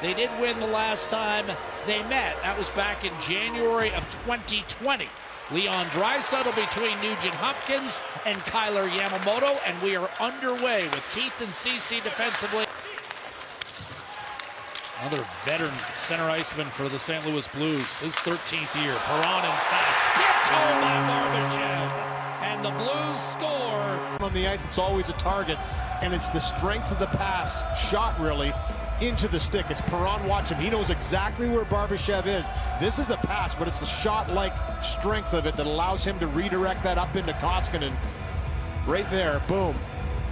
They did win the last time they met. That was back in January of 2020. Leon Draisaitl between Nugent Hopkins and Kailer Yamamoto, and we are underway with Keith and CC defensively. Another veteran center iceman for the St. Louis Blues, his 13th year. Perron inside, tipped home by Barbashev, and the Blues score. On the ice, it's always a target, and it's the strength of the pass, shot really, into the stick. It's Perron, watch him. He knows exactly where Barbashev is. This is a pass, but it's the shot-like strength of it that allows him to redirect that up into Koskinen. Right there, boom.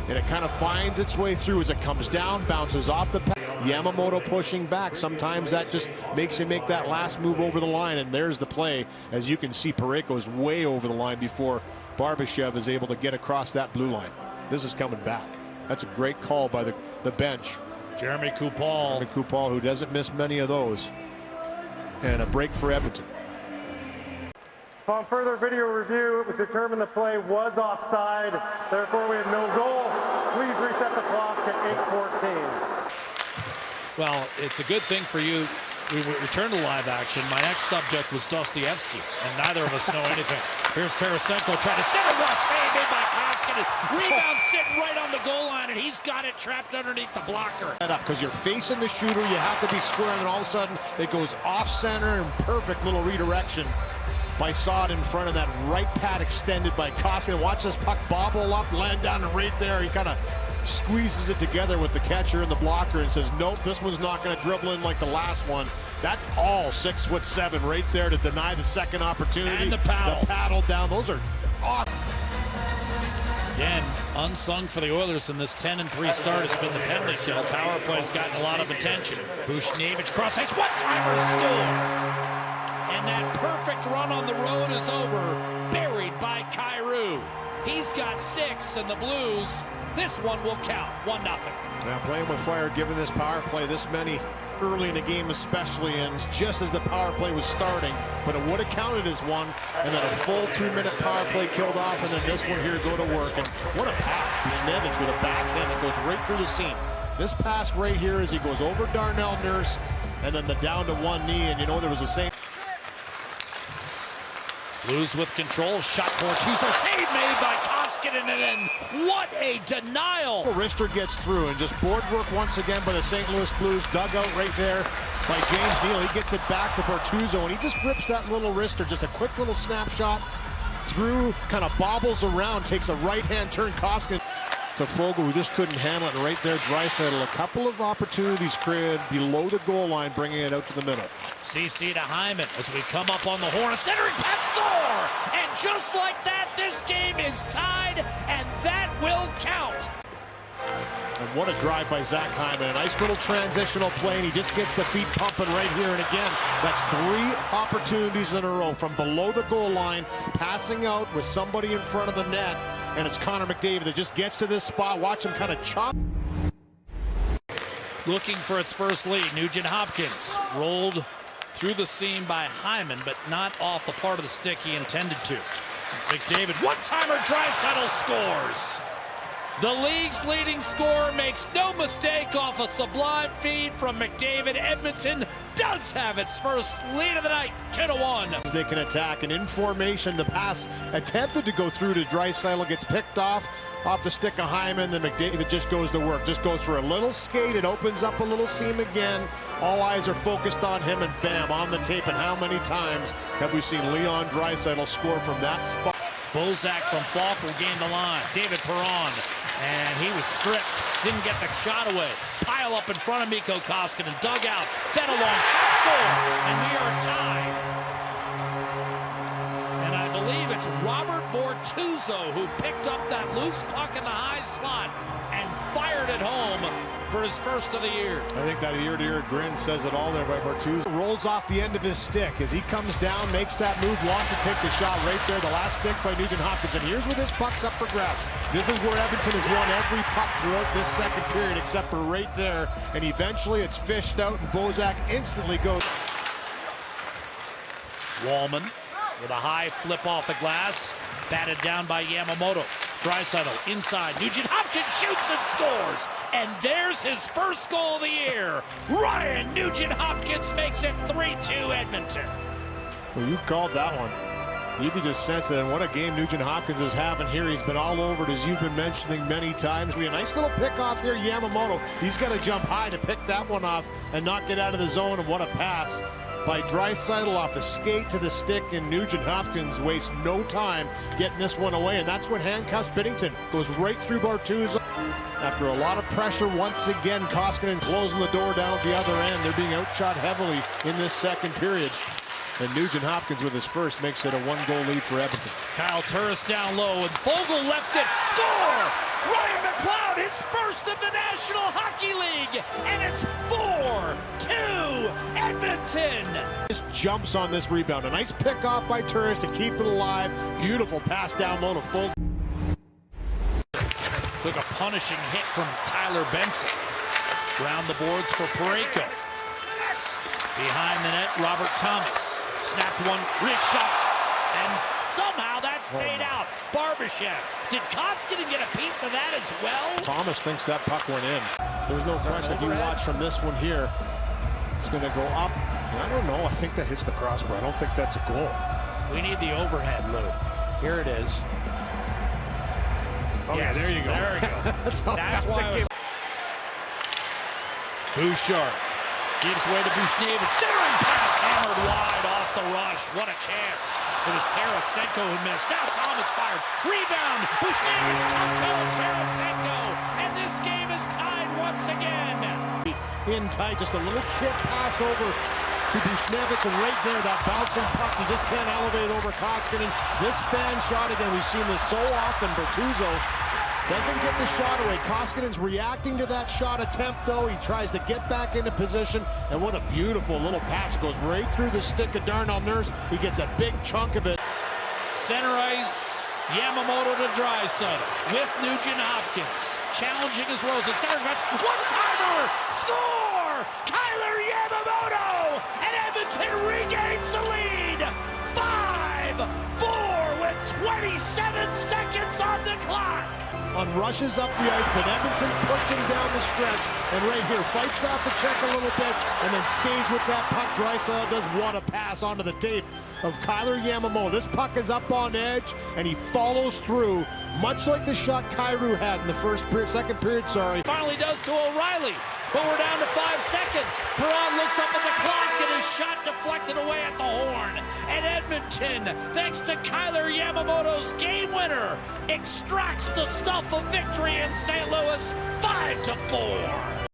And it kind of finds its way through as it comes down, bounces off the pass. Yamamoto pushing back. Sometimes that just makes him make that last move over the line, and there's the play. As you can see, Parayko is way over the line before Barbashev is able to get across that blue line. This is coming back. That's a great call by the bench. Jeremy Coupal, who doesn't miss many of those. And a break for Edmonton. Upon further video review, it was determined the play was offside. Therefore, we have no goal. Please reset the clock to 8:14. Well, it's a good thing for you. We return to live action. My next subject was Dostoevsky, and neither of us know anything. Here's Tarasenko trying to center, well save made by Koskinen. Rebound sitting right on the goal line, and he's got it trapped underneath the blocker. Because you're facing the shooter, you have to be square, and all of a sudden it goes off center, and perfect little redirection by Saad in front of that right pad extended by Koskinen. Watch this puck bobble up, land down, and right there he kind of squeezes it together with the catcher and the blocker and says, nope, this one's not going to dribble in like the last one. That's all 6'7" right there to deny the second opportunity. And the paddle. The paddle down. Those are awesome. Again, unsung for the Oilers in this 10-3 start has been the penalty kill. Power play's gotten a lot of attention. Buchnevich cross ice, one-timer score. And that perfect run on the road is over, buried by Kairu. He's got 6, and the Blues, this one will count, 1-0. Now playing with fire, given this power play this many early in the game especially, and just as the power play was starting, but it would have counted as one, and then a full 2-minute power play killed off, and then this one here go to work. And what a pass. Buchnevich with a backhand that goes right through the seam. This pass right here as he goes over Darnell Nurse, and then the down to one knee, and you know there was the same. Blues with control, shot Bortuzzo, save made by Koskinen, and then what a denial! Rister gets through, and just board work once again by the St. Louis Blues. Dugout right there by James Neal. He gets it back to Bortuzzo, and he just rips that little wrister. Just a quick little snapshot through, kind of bobbles around, takes a right-hand turn. Koskinen to Fogle, who just couldn't handle it. And right there, Draisaitl, a couple of opportunities created below the goal line, bringing it out to the middle. CC to Hyman as we come up on the horn. A centering pass, score! And just like that, this game is tied, and that will count. And what a drive by Zach Hyman. A nice little transitional play, and he just gets the feet pumping right here. And again, that's 3 opportunities in a row from below the goal line, passing out with somebody in front of the net. And it's Connor McDavid that just gets to this spot. Watch him kind of chop. Looking for its first lead. Nugent Hopkins rolled through the seam by Hyman, but not off the part of the stick he intended to. McDavid, one-timer, Draisaitl scores. The league's leading scorer makes no mistake off a sublime feed from McDavid. Edmonton does have its first lead of the night, 2-1. They can attack, and in formation, the pass attempted to go through to Draisaitl, gets picked off the stick of Hyman, then McDavid just goes to work. Just goes for a little skate, it opens up a little seam again. All eyes are focused on him, and bam, on the tape. And how many times have we seen Leon Draisaitl score from that spot? Bozak from Falk will gain the line. David Perron, and he was stripped. Didn't get the shot away. Pile up in front of Mikko Koskinen. Dug out. Fed along. Shot score. And we are tied. And I believe it's Robert Bortuzzo who picked up that loose puck in the high slot and fired it home for his first of the year. I think that ear-to-ear grin says it all there by Bortuzzo. Rolls off the end of his stick as he comes down, makes that move, wants to take the shot right there. The last stick by Nugent Hopkins. And here's where this puck's up for grabs. This is where Edmonton has won every puck throughout this second period, except for right there. And eventually it's fished out, and Bozak instantly goes. Wallman with a high flip off the glass, batted down by Yamamoto. Draisaitl inside. Nugent Hopkins shoots and scores. And there's his first goal of the year. Ryan Nugent Hopkins makes it 3-2 Edmonton. Well, you called that one. You can just sense it. And what a game Nugent Hopkins is having here. He's been all over it, as you've been mentioning many times. We have a nice little pick off here. Yamamoto, he's got to jump high to pick that one off and not get out of the zone. And what a pass by Draisaitl off the skate to the stick, and Nugent Hopkins wastes no time getting this one away, and that's what handcuffs Binnington. Goes right through Bortuzzo. After a lot of pressure, once again, Koskinen closing the door down at the other end. They're being outshot heavily in this second period. And Nugent Hopkins with his first makes it a one-goal lead for Edmonton. Kyle Turris down low, and Fogle left it. Score! Ryan McLeod, his first in the National Hockey League, and it's 4-2 Edmonton. Just jumps on this rebound. A nice pick off by Turris to keep it alive. Beautiful pass down low to Fogle. Took a punishing hit from Tyler Benson. Round the boards for Parayko. Behind the net, Robert Thomas. Snapped one, reach shots, and somehow that stayed out. Barbashev. Did Koskinen get a piece of that as well? Thomas thinks that puck went in. There's no question. If you watch from this one here, it's going to go up. I don't know. I think that hits the crossbar. I don't think that's a goal. We need the overhead, Lou. Here it is. Oh, yes, there you go. There we go. That's why it was... Bouchard. Gives way to Buchnevich. Centering pass hammered wide off the rush. What a chance. It was Tarasenko who missed. Now Thomas fired. Rebound. Buchnevich, Tomko, Tarasenko. And this game is tied once again. In tight. Just a little chip pass over to Buchnevich. And right there, that bouncing puck. You just can't elevate over Koskinen. This fan shot again. We've seen this so often. Bortuzzo doesn't get the shot away. Koskinen's reacting to that shot attempt, though. He tries to get back into position, and what a beautiful little pass. It goes right through the stick of Darnell Nurse. He gets a big chunk of it. Center ice, Yamamoto to Draisaitl with Nugent Hopkins. Challenging his Rosen. Center ice, one-timer! Score! Kailer Yamamoto! And Edmonton regains the lead! 5-4 with 27 seconds on the clock! On rushes up the ice, but Edmonton pushing down the stretch. And right here, fights off the check a little bit, and then stays with that puck. Draisaitl does what a pass onto the tape of Kailer Yamamoto. This puck is up on edge, and he follows through, much like the shot Kairu had in the second period. Finally does to O'Reilly, but we're down to 5 seconds. Perron looks up at the clock, and his shot deflected away at the horn. And Edmonton, thanks to Kailer Yamamoto's game winner, extracts the stuff of victory in St. Louis, 5-4.